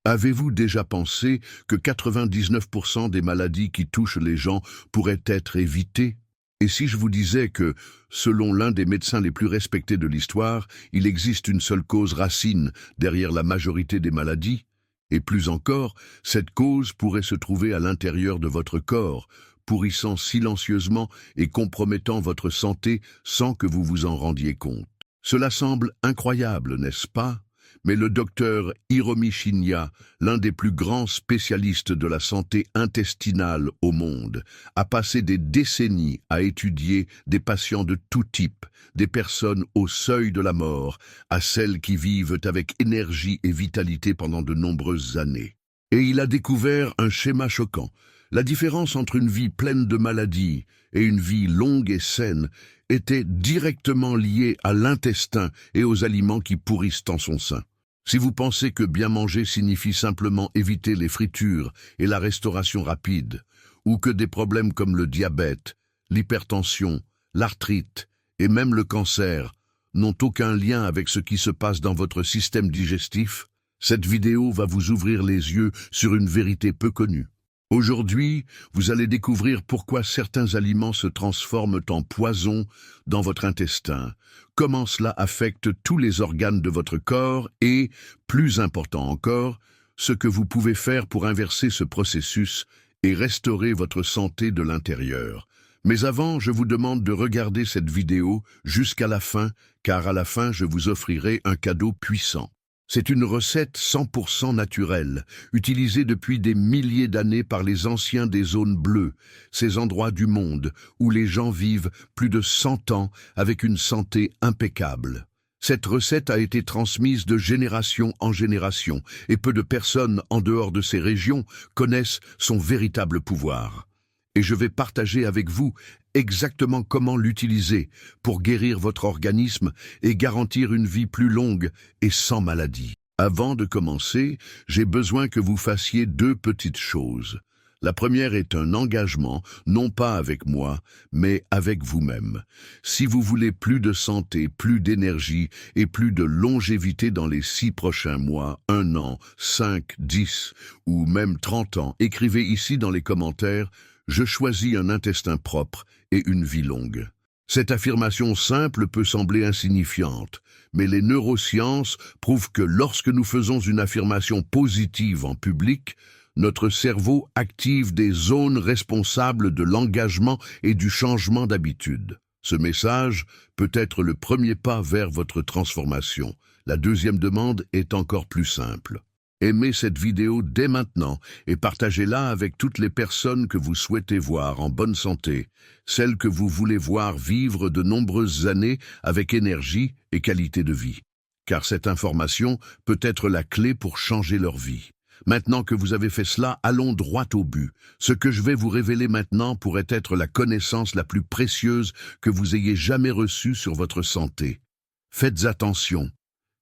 Avez-vous déjà pensé que 99% des maladies qui touchent les gens pourraient être évitées? Et si je vous disais que, selon l'un des médecins les plus respectés de l'histoire, il existe une seule cause racine derrière la majorité des maladies? Et plus encore, cette cause pourrait se trouver à l'intérieur de votre corps, pourrissant silencieusement et compromettant votre santé sans que vous vous en rendiez compte. Cela semble incroyable, n'est-ce pas? Mais le docteur Hiromi Shinya, l'un des plus grands spécialistes de la santé intestinale au monde, a passé des décennies à étudier des patients de tout type, des personnes au seuil de la mort, à celles qui vivent avec énergie et vitalité pendant de nombreuses années. Et il a découvert un schéma choquant. La différence entre une vie pleine de maladies et une vie longue et saine était directement liée à l'intestin et aux aliments qui pourrissent en son sein. Si vous pensez que bien manger signifie simplement éviter les fritures et la restauration rapide, ou que des problèmes comme le diabète, l'hypertension, l'arthrite et même le cancer n'ont aucun lien avec ce qui se passe dans votre système digestif, cette vidéo va vous ouvrir les yeux sur une vérité peu connue. Aujourd'hui, vous allez découvrir pourquoi certains aliments se transforment en poison dans votre intestin, comment cela affecte tous les organes de votre corps et, plus important encore, ce que vous pouvez faire pour inverser ce processus et restaurer votre santé de l'intérieur. Mais avant, je vous demande de regarder cette vidéo jusqu'à la fin, car à la fin, je vous offrirai un cadeau puissant. C'est une recette 100% naturelle, utilisée depuis des milliers d'années par les anciens des zones bleues, ces endroits du monde où les gens vivent plus de 100 ans avec une santé impeccable. Cette recette a été transmise de génération en génération et peu de personnes en dehors de ces régions connaissent son véritable pouvoir. Et je vais partager avec vous exactement comment l'utiliser pour guérir votre organisme et garantir une vie plus longue et sans maladie. Avant de commencer, j'ai besoin que vous fassiez deux petites choses. La première est un engagement, non pas avec moi, mais avec vous-même. Si vous voulez plus de santé, plus d'énergie et plus de longévité dans les 6 prochains mois, 1 an, 5, 10 ou même 30 ans, écrivez ici dans les commentaires « Je choisis un intestin propre et une vie longue ». Cette affirmation simple peut sembler insignifiante, mais les neurosciences prouvent que lorsque nous faisons une affirmation positive en public, notre cerveau active des zones responsables de l'engagement et du changement d'habitude. Ce message peut être le premier pas vers votre transformation. La deuxième demande est encore plus simple. Aimez cette vidéo dès maintenant et partagez-la avec toutes les personnes que vous souhaitez voir en bonne santé, celles que vous voulez voir vivre de nombreuses années avec énergie et qualité de vie. Car cette information peut être la clé pour changer leur vie. Maintenant que vous avez fait cela, allons droit au but. Ce que je vais vous révéler maintenant pourrait être la connaissance la plus précieuse que vous ayez jamais reçue sur votre santé. Faites attention,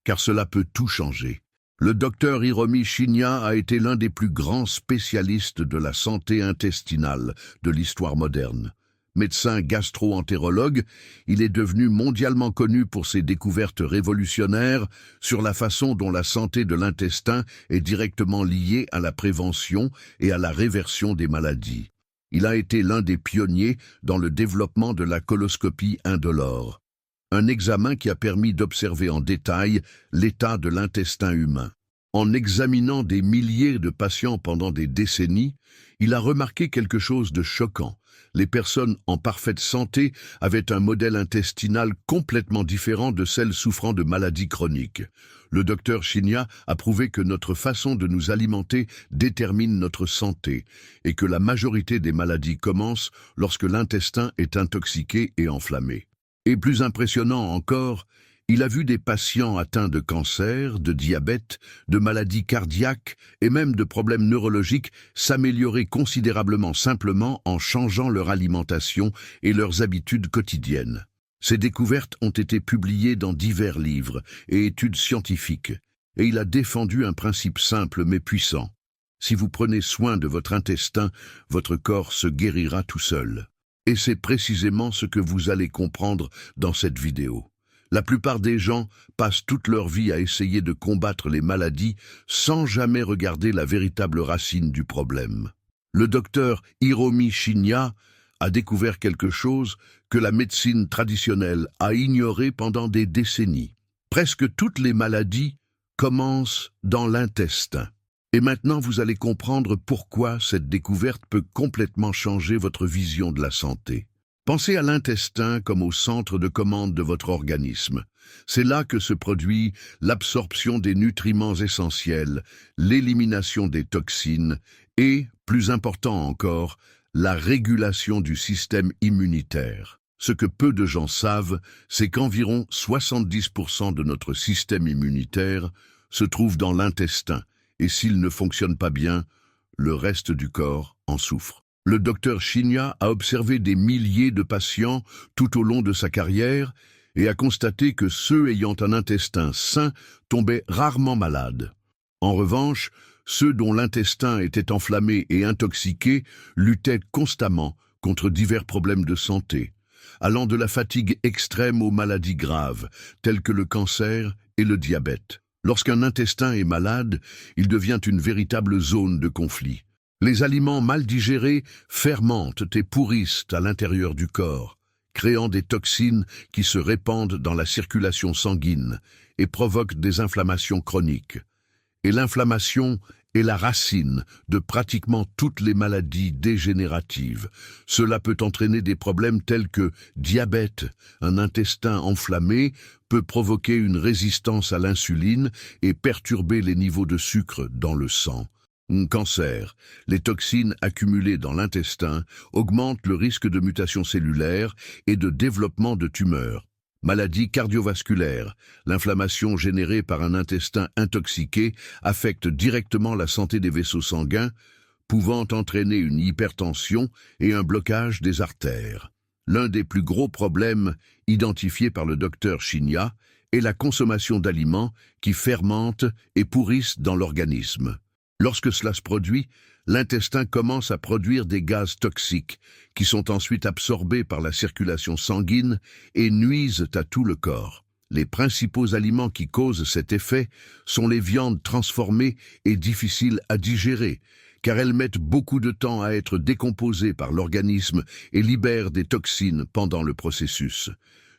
car cela peut tout changer. Le docteur Hiromi Shinya a été l'un des plus grands spécialistes de la santé intestinale de l'histoire moderne. Médecin gastro-entérologue, il est devenu mondialement connu pour ses découvertes révolutionnaires sur la façon dont la santé de l'intestin est directement liée à la prévention et à la réversion des maladies. Il a été l'un des pionniers dans le développement de la coloscopie indolore, un examen qui a permis d'observer en détail l'état de l'intestin humain. En examinant des milliers de patients pendant des décennies, il a remarqué quelque chose de choquant. Les personnes en parfaite santé avaient un modèle intestinal complètement différent de celles souffrant de maladies chroniques. Le docteur Shinya a prouvé que notre façon de nous alimenter détermine notre santé et que la majorité des maladies commencent lorsque l'intestin est intoxiqué et enflammé. Et plus impressionnant encore, il a vu des patients atteints de cancer, de diabète, de maladies cardiaques et même de problèmes neurologiques s'améliorer considérablement simplement en changeant leur alimentation et leurs habitudes quotidiennes. Ces découvertes ont été publiées dans divers livres et études scientifiques, et il a défendu un principe simple mais puissant. Si vous prenez soin de votre intestin, votre corps se guérira tout seul. Et c'est précisément ce que vous allez comprendre dans cette vidéo. La plupart des gens passent toute leur vie à essayer de combattre les maladies sans jamais regarder la véritable racine du problème. Le docteur Hiromi Shinya a découvert quelque chose que la médecine traditionnelle a ignoré pendant des décennies. Presque toutes les maladies commencent dans l'intestin. Et maintenant, vous allez comprendre pourquoi cette découverte peut complètement changer votre vision de la santé. Pensez à l'intestin comme au centre de commande de votre organisme. C'est là que se produit l'absorption des nutriments essentiels, l'élimination des toxines et, plus important encore, la régulation du système immunitaire. Ce que peu de gens savent, c'est qu'environ 70% de notre système immunitaire se trouve dans l'intestin, et s'il ne fonctionne pas bien, le reste du corps en souffre. Le docteur Shinya a observé des milliers de patients tout au long de sa carrière et a constaté que ceux ayant un intestin sain tombaient rarement malades. En revanche, ceux dont l'intestin était enflammé et intoxiqué luttaient constamment contre divers problèmes de santé, allant de la fatigue extrême aux maladies graves, telles que le cancer et le diabète. Lorsqu'un intestin est malade, il devient une véritable zone de conflit. Les aliments mal digérés fermentent et pourrissent à l'intérieur du corps, créant des toxines qui se répandent dans la circulation sanguine et provoquent des inflammations chroniques. Et l'inflammation est la racine de pratiquement toutes les maladies dégénératives. Cela peut entraîner des problèmes tels que diabète, un intestin enflammé peut provoquer une résistance à l'insuline et perturber les niveaux de sucre dans le sang. Cancer, les toxines accumulées dans l'intestin augmentent le risque de mutation cellulaire et de développement de tumeurs. Maladie cardiovasculaire, l'inflammation générée par un intestin intoxiqué affecte directement la santé des vaisseaux sanguins, pouvant entraîner une hypertension et un blocage des artères. L'un des plus gros problèmes identifiés par le docteur Shinya est la consommation d'aliments qui fermentent et pourrissent dans l'organisme. Lorsque cela se produit, l'intestin commence à produire des gaz toxiques qui sont ensuite absorbés par la circulation sanguine et nuisent à tout le corps. Les principaux aliments qui causent cet effet sont les viandes transformées et difficiles à digérer, car elles mettent beaucoup de temps à être décomposées par l'organisme et libèrent des toxines pendant le processus.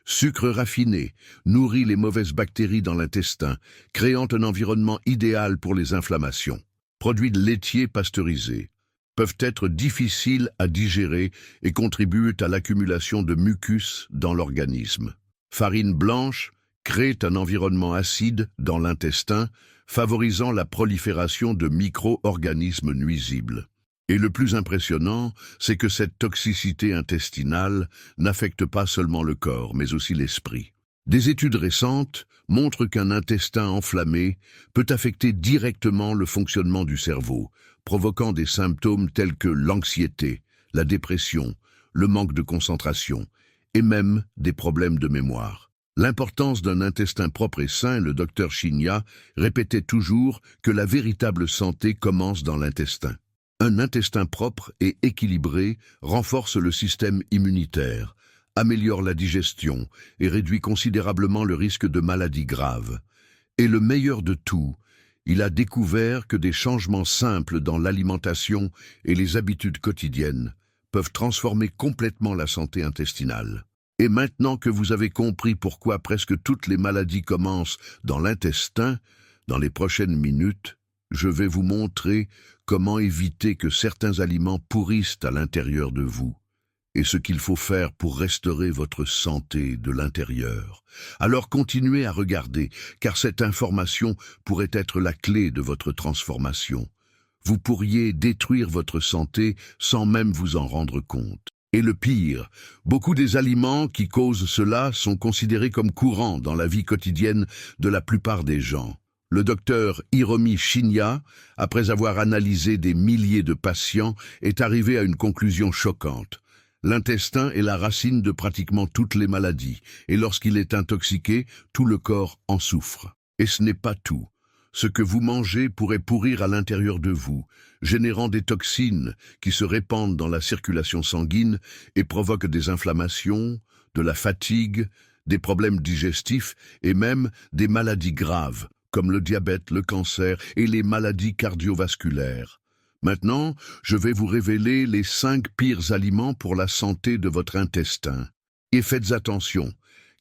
Sucre raffiné nourrit les mauvaises bactéries dans l'intestin, créant un environnement idéal pour les inflammations. Produits laitiers pasteurisés peuvent être difficiles à digérer et contribuent à l'accumulation de mucus dans l'organisme. Farine blanche crée un environnement acide dans l'intestin, favorisant la prolifération de micro-organismes nuisibles. Et le plus impressionnant, c'est que cette toxicité intestinale n'affecte pas seulement le corps, mais aussi l'esprit. Des études récentes montrent qu'un intestin enflammé peut affecter directement le fonctionnement du cerveau, provoquant des symptômes tels que l'anxiété, la dépression, le manque de concentration et même des problèmes de mémoire. L'importance d'un intestin propre et sain, le docteur Shinya répétait toujours que la véritable santé commence dans l'intestin. Un intestin propre et équilibré renforce le système immunitaire, améliore la digestion et réduit considérablement le risque de maladies graves. Et le meilleur de tout, il a découvert que des changements simples dans l'alimentation et les habitudes quotidiennes peuvent transformer complètement la santé intestinale. Et maintenant que vous avez compris pourquoi presque toutes les maladies commencent dans l'intestin, dans les prochaines minutes, je vais vous montrer comment éviter que certains aliments pourrissent à l'intérieur de vous, et ce qu'il faut faire pour restaurer votre santé de l'intérieur. Alors continuez à regarder, car cette information pourrait être la clé de votre transformation. Vous pourriez détruire votre santé sans même vous en rendre compte. Et le pire, beaucoup des aliments qui causent cela sont considérés comme courants dans la vie quotidienne de la plupart des gens. Le docteur Hiromi Shinya, après avoir analysé des milliers de patients, est arrivé à une conclusion choquante. L'intestin est la racine de pratiquement toutes les maladies, et lorsqu'il est intoxiqué, tout le corps en souffre. Et ce n'est pas tout. Ce que vous mangez pourrait pourrir à l'intérieur de vous, générant des toxines qui se répandent dans la circulation sanguine et provoquent des inflammations, de la fatigue, des problèmes digestifs et même des maladies graves, comme le diabète, le cancer et les maladies cardiovasculaires. Maintenant, je vais vous révéler les 5 pires aliments pour la santé de votre intestin. Et faites attention,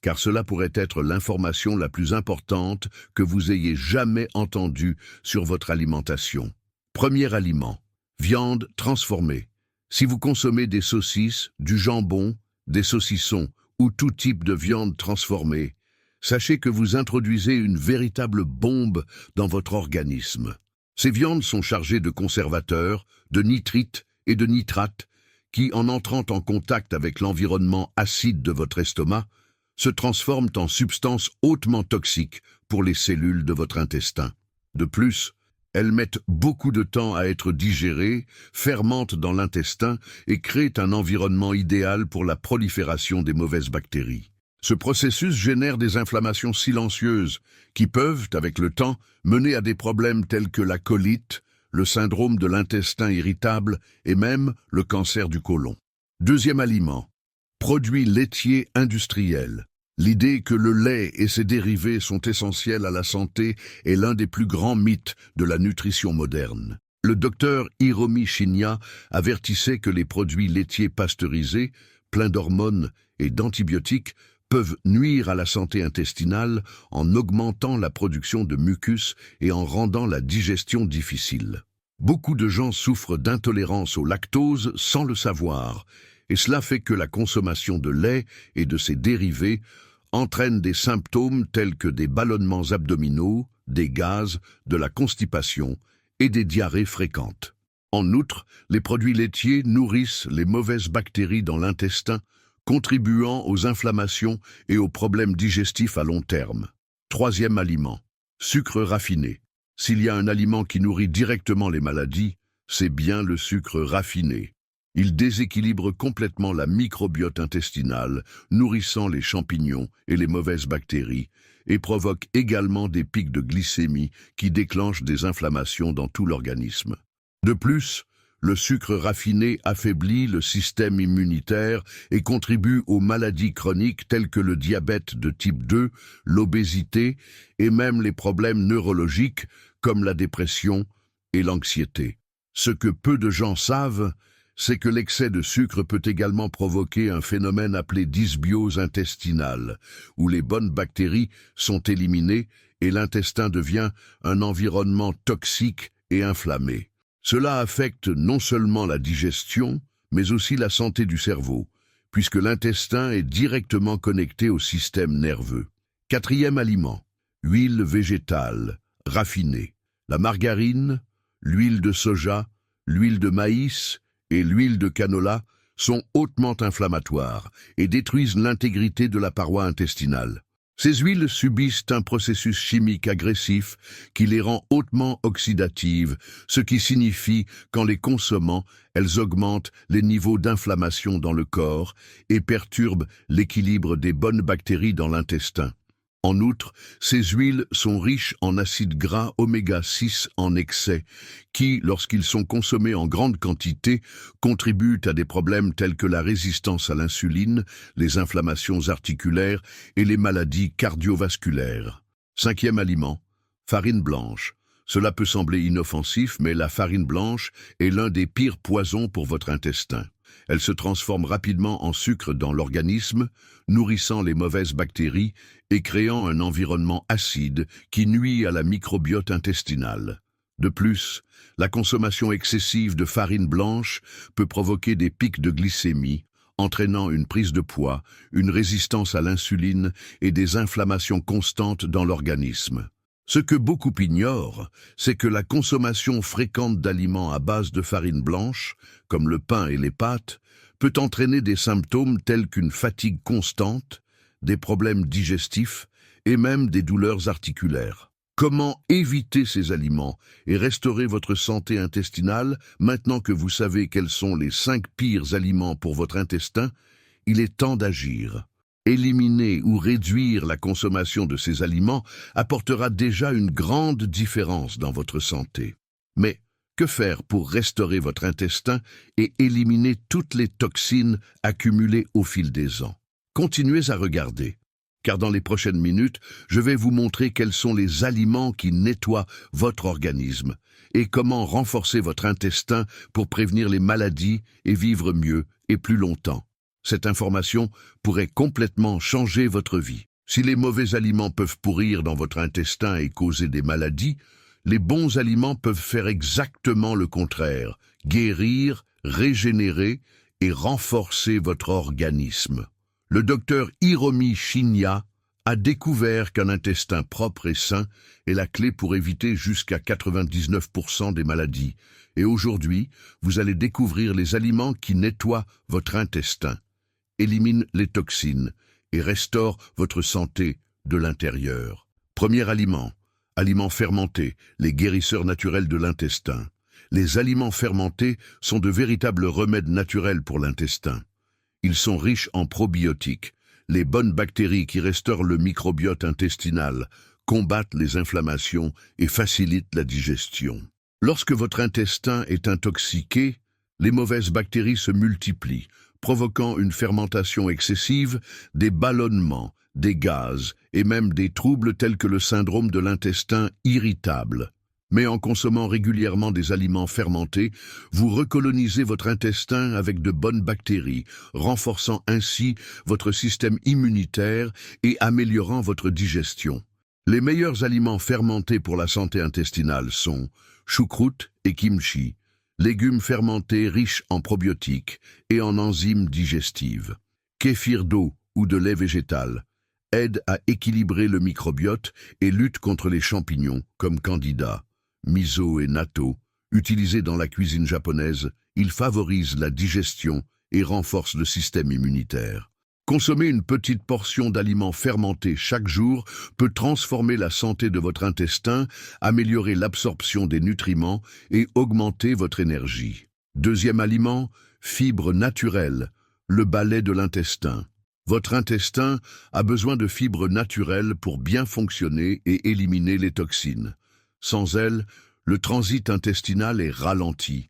car cela pourrait être l'information la plus importante que vous ayez jamais entendue sur votre alimentation. Premier aliment, viande transformée. Si vous consommez des saucisses, du jambon, des saucissons ou tout type de viande transformée, sachez que vous introduisez une véritable bombe dans votre organisme. Ces viandes sont chargées de conservateurs, de nitrites et de nitrates qui, en entrant en contact avec l'environnement acide de votre estomac, se transforment en substances hautement toxiques pour les cellules de votre intestin. De plus, elles mettent beaucoup de temps à être digérées, fermentent dans l'intestin et créent un environnement idéal pour la prolifération des mauvaises bactéries. Ce processus génère des inflammations silencieuses qui peuvent, avec le temps, mener à des problèmes tels que la colite, le syndrome de l'intestin irritable et même le cancer du côlon. Deuxième aliment, produits laitiers industriels. L'idée que le lait et ses dérivés sont essentiels à la santé est l'un des plus grands mythes de la nutrition moderne. Le docteur Hiromi Shinya avertissait que les produits laitiers pasteurisés, pleins d'hormones et d'antibiotiques, peuvent nuire à la santé intestinale en augmentant la production de mucus et en rendant la digestion difficile. Beaucoup de gens souffrent d'intolérance au lactose sans le savoir, et cela fait que la consommation de lait et de ses dérivés entraîne des symptômes tels que des ballonnements abdominaux, des gaz, de la constipation et des diarrhées fréquentes. En outre, les produits laitiers nourrissent les mauvaises bactéries dans l'intestin, contribuant aux inflammations et aux problèmes digestifs à long terme. Troisième aliment, sucre raffiné. S'il y a un aliment qui nourrit directement les maladies, c'est bien le sucre raffiné. Il déséquilibre complètement la microbiote intestinale, nourrissant les champignons et les mauvaises bactéries, et provoque également des pics de glycémie qui déclenchent des inflammations dans tout l'organisme. De plus, le sucre raffiné affaiblit le système immunitaire et contribue aux maladies chroniques telles que le diabète de type 2, l'obésité et même les problèmes neurologiques comme la dépression et l'anxiété. Ce que peu de gens savent, c'est que l'excès de sucre peut également provoquer un phénomène appelé dysbiose intestinale, où les bonnes bactéries sont éliminées et l'intestin devient un environnement toxique et inflammé. Cela affecte non seulement la digestion, mais aussi la santé du cerveau, puisque l'intestin est directement connecté au système nerveux. Quatrième aliment, huile végétale, raffinée. La margarine, l'huile de soja, l'huile de maïs et l'huile de canola sont hautement inflammatoires et détruisent l'intégrité de la paroi intestinale. Ces huiles subissent un processus chimique agressif qui les rend hautement oxydatives, ce qui signifie qu'en les consommant, elles augmentent les niveaux d'inflammation dans le corps et perturbent l'équilibre des bonnes bactéries dans l'intestin. En outre, ces huiles sont riches en acides gras oméga 6 en excès, qui, lorsqu'ils sont consommés en grande quantité, contribuent à des problèmes tels que la résistance à l'insuline, les inflammations articulaires et les maladies cardiovasculaires. Cinquième aliment, farine blanche. Cela peut sembler inoffensif, mais la farine blanche est l'un des pires poisons pour votre intestin. Elle se transforme rapidement en sucre dans l'organisme, nourrissant les mauvaises bactéries et créant un environnement acide qui nuit à la microbiote intestinale. De plus, la consommation excessive de farine blanche peut provoquer des pics de glycémie, entraînant une prise de poids, une résistance à l'insuline et des inflammations constantes dans l'organisme. Ce que beaucoup ignorent, c'est que la consommation fréquente d'aliments à base de farine blanche, comme le pain et les pâtes, peut entraîner des symptômes tels qu'une fatigue constante, des problèmes digestifs et même des douleurs articulaires. Comment éviter ces aliments et restaurer votre santé intestinale maintenant que vous savez quels sont les 5 pires aliments pour votre intestin? Il est temps d'agir. Éliminer ou réduire la consommation de ces aliments apportera déjà une grande différence dans votre santé. Mais que faire pour restaurer votre intestin et éliminer toutes les toxines accumulées au fil des ans? Continuez à regarder. car dans les prochaines minutes, je vais vous montrer quels sont les aliments qui nettoient votre organisme et comment renforcer votre intestin pour prévenir les maladies et vivre mieux et plus longtemps. Cette information pourrait complètement changer votre vie. Si les mauvais aliments peuvent pourrir dans votre intestin et causer des maladies, les bons aliments peuvent faire exactement le contraire, guérir, régénérer et renforcer votre organisme. Le docteur Hiromi Shinya a découvert qu'un intestin propre et sain est la clé pour éviter jusqu'à 99% des maladies. Et aujourd'hui, vous allez découvrir les aliments qui nettoient votre intestin, éliminent les toxines et restaurent votre santé de l'intérieur. Premier aliment, aliments fermentés, les guérisseurs naturels de l'intestin. Les aliments fermentés sont de véritables remèdes naturels pour l'intestin. Ils sont riches en probiotiques, les bonnes bactéries qui restaurent le microbiote intestinal, combattent les inflammations et facilitent la digestion. Lorsque votre intestin est intoxiqué, les mauvaises bactéries se multiplient, provoquant une fermentation excessive, des ballonnements, des gaz et même des troubles tels que le syndrome de l'intestin irritable. Mais en consommant régulièrement des aliments fermentés, vous recolonisez votre intestin avec de bonnes bactéries, renforçant ainsi votre système immunitaire et améliorant votre digestion. Les meilleurs aliments fermentés pour la santé intestinale sont choucroute et kimchi, légumes fermentés riches en probiotiques et en enzymes digestives. Kéfir d'eau ou de lait végétal aide à équilibrer le microbiote et lutte contre les champignons comme Candida. Miso et natto, utilisés dans la cuisine japonaise, ils favorisent la digestion et renforcent le système immunitaire. Consommer une petite portion d'aliments fermentés chaque jour peut transformer la santé de votre intestin, améliorer l'absorption des nutriments et augmenter votre énergie. Deuxième aliment, fibres naturelles, le balai de l'intestin. Votre intestin a besoin de fibres naturelles pour bien fonctionner et éliminer les toxines. Sans elles, le transit intestinal est ralenti,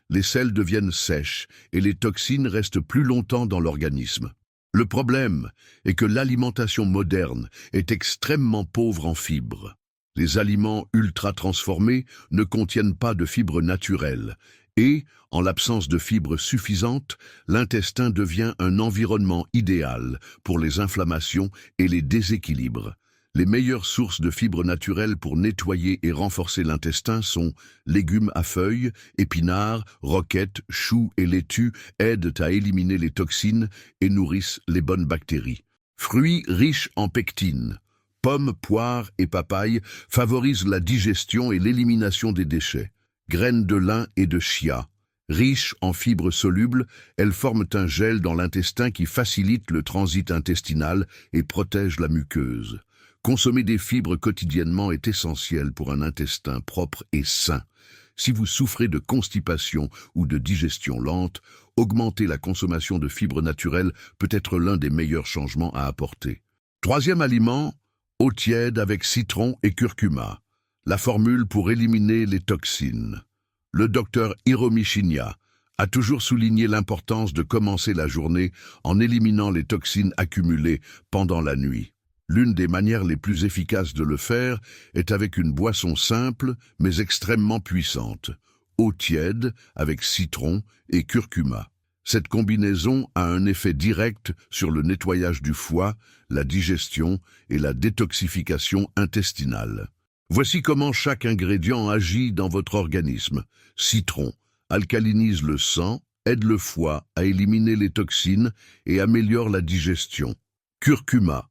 les selles deviennent sèches et les toxines restent plus longtemps dans l'organisme. Le problème est que l'alimentation moderne est extrêmement pauvre en fibres. Les aliments ultra transformés ne contiennent pas de fibres naturelles et, en l'absence de fibres suffisantes, l'intestin devient un environnement idéal pour les inflammations et les déséquilibres. Les meilleures sources de fibres naturelles pour nettoyer et renforcer l'intestin sont légumes à feuilles, épinards, roquettes, choux et laitues aident à éliminer les toxines et nourrissent les bonnes bactéries. Fruits riches en pectine, pommes, poires et papayes favorisent la digestion et l'élimination des déchets. Graines de lin et de chia, riches en fibres solubles, elles forment un gel dans l'intestin qui facilite le transit intestinal et protège la muqueuse. Consommer des fibres quotidiennement est essentiel pour un intestin propre et sain. Si vous souffrez de constipation ou de digestion lente, augmenter la consommation de fibres naturelles peut être l'un des meilleurs changements à apporter. Troisième aliment, eau tiède avec citron et curcuma. La formule pour éliminer les toxines. Le docteur Hiromi Shinya a toujours souligné l'importance de commencer la journée en éliminant les toxines accumulées pendant la nuit. L'une des manières les plus efficaces de le faire est avec une boisson simple mais extrêmement puissante, eau tiède avec citron et curcuma. Cette combinaison a un effet direct sur le nettoyage du foie, la digestion et la détoxification intestinale. Voici comment chaque ingrédient agit dans votre organisme. Citron alcalinise le sang, aide le foie à éliminer les toxines et améliore la digestion. Curcuma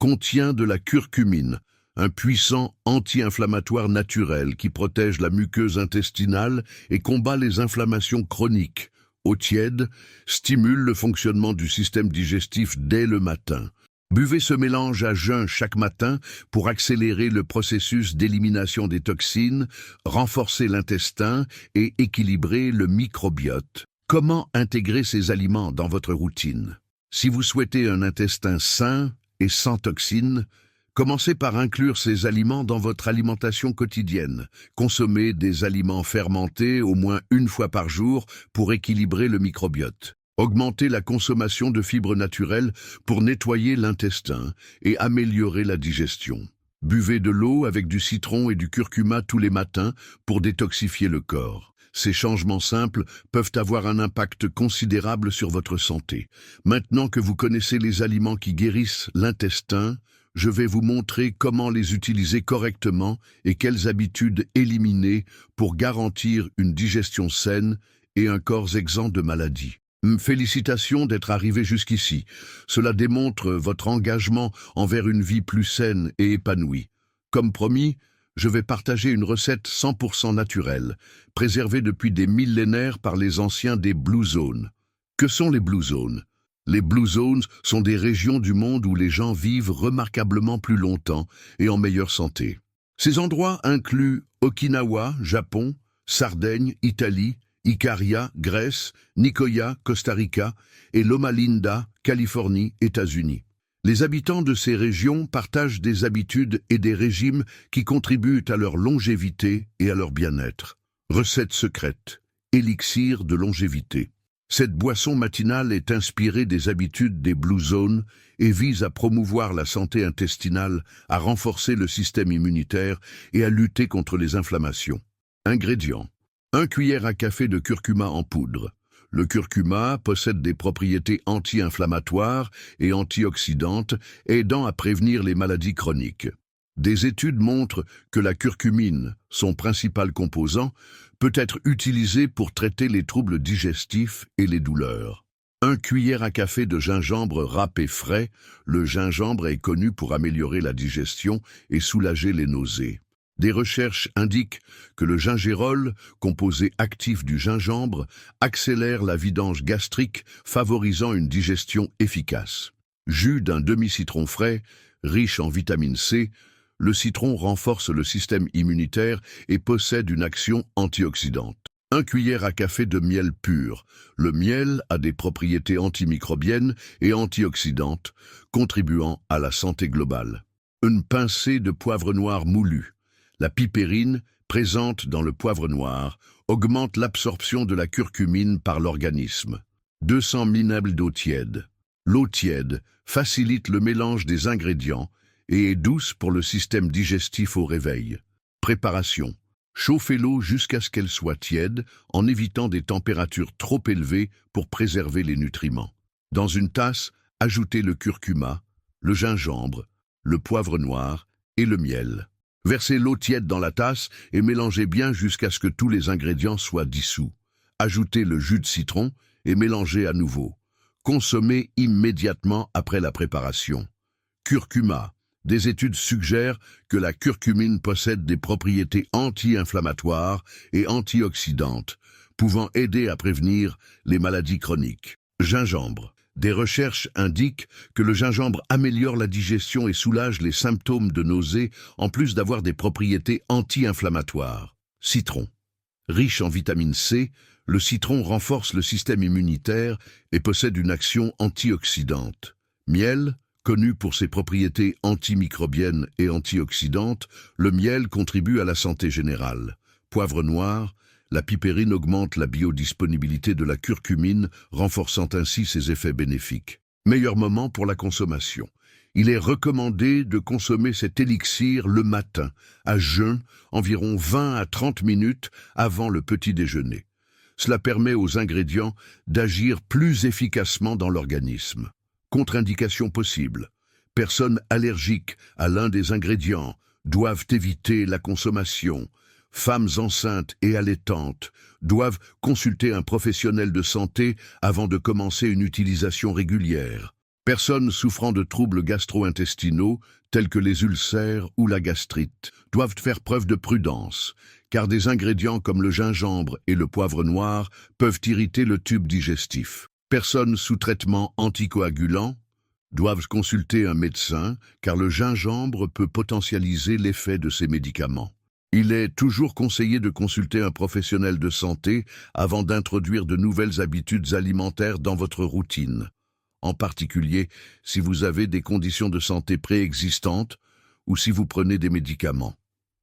contient de la curcumine, un puissant anti-inflammatoire naturel qui protège la muqueuse intestinale et combat les inflammations chroniques. Eau tiède stimule le fonctionnement du système digestif dès le matin. Buvez ce mélange à jeun chaque matin pour accélérer le processus d'élimination des toxines, renforcer l'intestin et équilibrer le microbiote. Comment intégrer ces aliments dans votre routine? Si vous souhaitez un intestin sain et sans toxines, commencez par inclure ces aliments dans votre alimentation quotidienne. Consommez des aliments fermentés au moins une fois par jour pour équilibrer le microbiote. Augmentez la consommation de fibres naturelles pour nettoyer l'intestin et améliorer la digestion. Buvez de l'eau avec du citron et du curcuma tous les matins pour détoxifier le corps. Ces changements simples peuvent avoir un impact considérable sur votre santé. Maintenant que vous connaissez les aliments qui guérissent l'intestin, je vais vous montrer comment les utiliser correctement et quelles habitudes éliminer pour garantir une digestion saine et un corps exempt de maladies. Félicitations d'être arrivé jusqu'ici. Cela démontre votre engagement envers une vie plus saine et épanouie. Comme promis, je vais partager une recette 100% naturelle, préservée depuis des millénaires par les anciens des Blue Zones. Que sont les Blue Zones? Les Blue Zones sont des régions du monde où les gens vivent remarquablement plus longtemps et en meilleure santé. Ces endroits incluent Okinawa, Japon, Sardaigne, Italie, Ikaria, Grèce, Nicoya, Costa Rica et Loma Linda, Californie, États-Unis. Les habitants de ces régions partagent des habitudes et des régimes qui contribuent à leur longévité et à leur bien-être. Recette secrète, élixir de longévité. Cette boisson matinale est inspirée des habitudes des Blue Zones et vise à promouvoir la santé intestinale, à renforcer le système immunitaire et à lutter contre les inflammations. Ingrédients. 1 cuillère à café de curcuma en poudre. Le curcuma possède des propriétés anti-inflammatoires et antioxydantes aidant à prévenir les maladies chroniques. Des études montrent que la curcumine, son principal composant, peut être utilisée pour traiter les troubles digestifs et les douleurs. 1 cuillère à café de gingembre râpé frais. Le gingembre est connu pour améliorer la digestion et soulager les nausées. Des recherches indiquent que le gingérol, composé actif du gingembre, accélère la vidange gastrique, favorisant une digestion efficace. Jus d'un demi-citron frais, riche en vitamine C, le citron renforce le système immunitaire et possède une action antioxydante. 1 cuillère à café de miel pur. Le miel a des propriétés antimicrobiennes et antioxydantes, contribuant à la santé globale. Une pincée de poivre noir moulu. La pipérine, présente dans le poivre noir, augmente l'absorption de la curcumine par l'organisme. 200 ml d'eau tiède. L'eau tiède facilite le mélange des ingrédients et est douce pour le système digestif au réveil. Préparation. Chauffez l'eau jusqu'à ce qu'elle soit tiède en évitant des températures trop élevées pour préserver les nutriments. Dans une tasse, ajoutez le curcuma, le gingembre, le poivre noir et le miel. Versez l'eau tiède dans la tasse et mélangez bien jusqu'à ce que tous les ingrédients soient dissous. Ajoutez le jus de citron et mélangez à nouveau. Consommez immédiatement après la préparation. Curcuma. Des études suggèrent que la curcumine possède des propriétés anti-inflammatoires et antioxydantes, pouvant aider à prévenir les maladies chroniques. Gingembre. Des recherches indiquent que le gingembre améliore la digestion et soulage les symptômes de nausée, en plus d'avoir des propriétés anti-inflammatoires. Citron. Riche en vitamine C, le citron renforce le système immunitaire et possède une action antioxydante. Miel. Connu pour ses propriétés antimicrobiennes et antioxydantes, le miel contribue à la santé générale. Poivre noir. La pipérine augmente la biodisponibilité de la curcumine, renforçant ainsi ses effets bénéfiques. Meilleur moment pour la consommation. Il est recommandé de consommer cet élixir le matin, à jeun, environ 20 à 30 minutes avant le petit déjeuner. Cela permet aux ingrédients d'agir plus efficacement dans l'organisme. Contre-indications possibles. Personnes allergiques à l'un des ingrédients doivent éviter la consommation. Femmes enceintes et allaitantes doivent consulter un professionnel de santé avant de commencer une utilisation régulière. Personnes souffrant de troubles gastro-intestinaux, tels que les ulcères ou la gastrite, doivent faire preuve de prudence, car des ingrédients comme le gingembre et le poivre noir peuvent irriter le tube digestif. Personnes sous traitement anticoagulant doivent consulter un médecin, car le gingembre peut potentialiser l'effet de ces médicaments. Il est toujours conseillé de consulter un professionnel de santé avant d'introduire de nouvelles habitudes alimentaires dans votre routine, en particulier si vous avez des conditions de santé préexistantes ou si vous prenez des médicaments.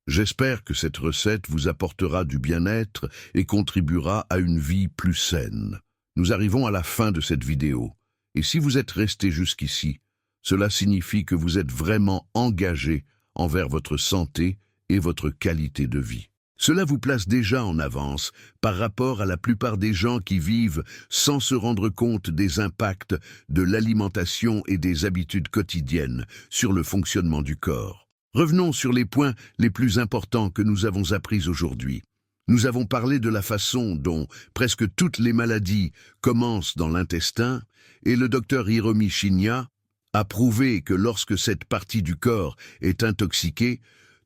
J'espère que cette recette vous apportera du bien-être et contribuera à une vie plus saine. Nous arrivons à la fin de cette vidéo. Et si vous êtes resté jusqu'ici, cela signifie que vous êtes vraiment engagé envers votre santé et votre qualité de vie. Cela vous place déjà en avance par rapport à la plupart des gens qui vivent sans se rendre compte des impacts de l'alimentation et des habitudes quotidiennes sur le fonctionnement du corps. Revenons sur les points les plus importants que nous avons appris aujourd'hui. Nous avons parlé de la façon dont presque toutes les maladies commencent dans l'intestin et le docteur Hiromi Shinya a prouvé que lorsque cette partie du corps est intoxiquée,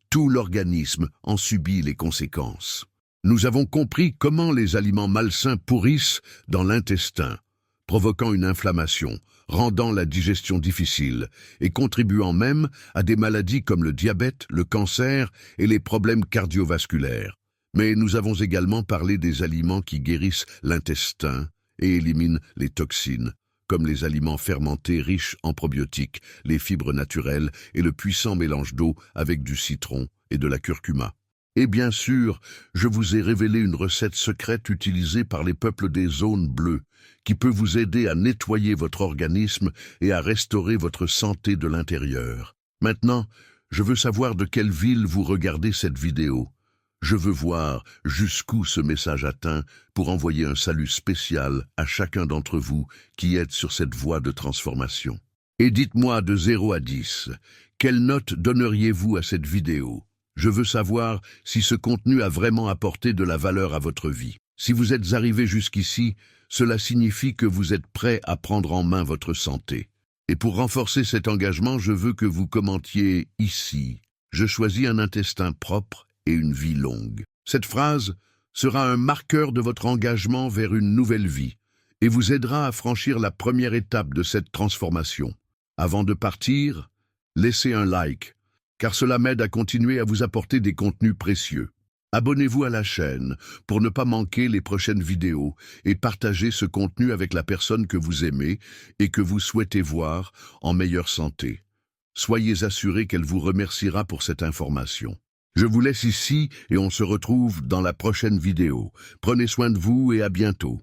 tout l'organisme en subit les conséquences. Nous avons compris comment les aliments malsains pourrissent dans l'intestin, provoquant une inflammation, rendant la digestion difficile et contribuant même à des maladies comme le diabète, le cancer et les problèmes cardiovasculaires. Mais nous avons également parlé des aliments qui guérissent l'intestin et éliminent les toxines, comme les aliments fermentés riches en probiotiques, les fibres naturelles et le puissant mélange d'eau avec du citron et de la curcuma. Et bien sûr, je vous ai révélé une recette secrète utilisée par les peuples des zones bleues, qui peut vous aider à nettoyer votre organisme et à restaurer votre santé de l'intérieur. Maintenant, je veux savoir de quelle ville vous regardez cette vidéo. Je veux voir jusqu'où ce message atteint pour envoyer un salut spécial à chacun d'entre vous qui êtes sur cette voie de transformation. Et dites-moi de 0 à 10, quelle note donneriez-vous à cette vidéo? Je veux savoir si ce contenu a vraiment apporté de la valeur à votre vie. Si vous êtes arrivé jusqu'ici, cela signifie que vous êtes prêt à prendre en main votre santé. Et pour renforcer cet engagement, je veux que vous commentiez ici. Je choisis un intestin propre et une vie longue. Cette phrase sera un marqueur de votre engagement vers une nouvelle vie et vous aidera à franchir la première étape de cette transformation. Avant de partir, laissez un like, car cela m'aide à continuer à vous apporter des contenus précieux. Abonnez-vous à la chaîne pour ne pas manquer les prochaines vidéos et partagez ce contenu avec la personne que vous aimez et que vous souhaitez voir en meilleure santé. Soyez assurés qu'elle vous remerciera pour cette information. Je vous laisse ici et on se retrouve dans la prochaine vidéo. Prenez soin de vous et à bientôt.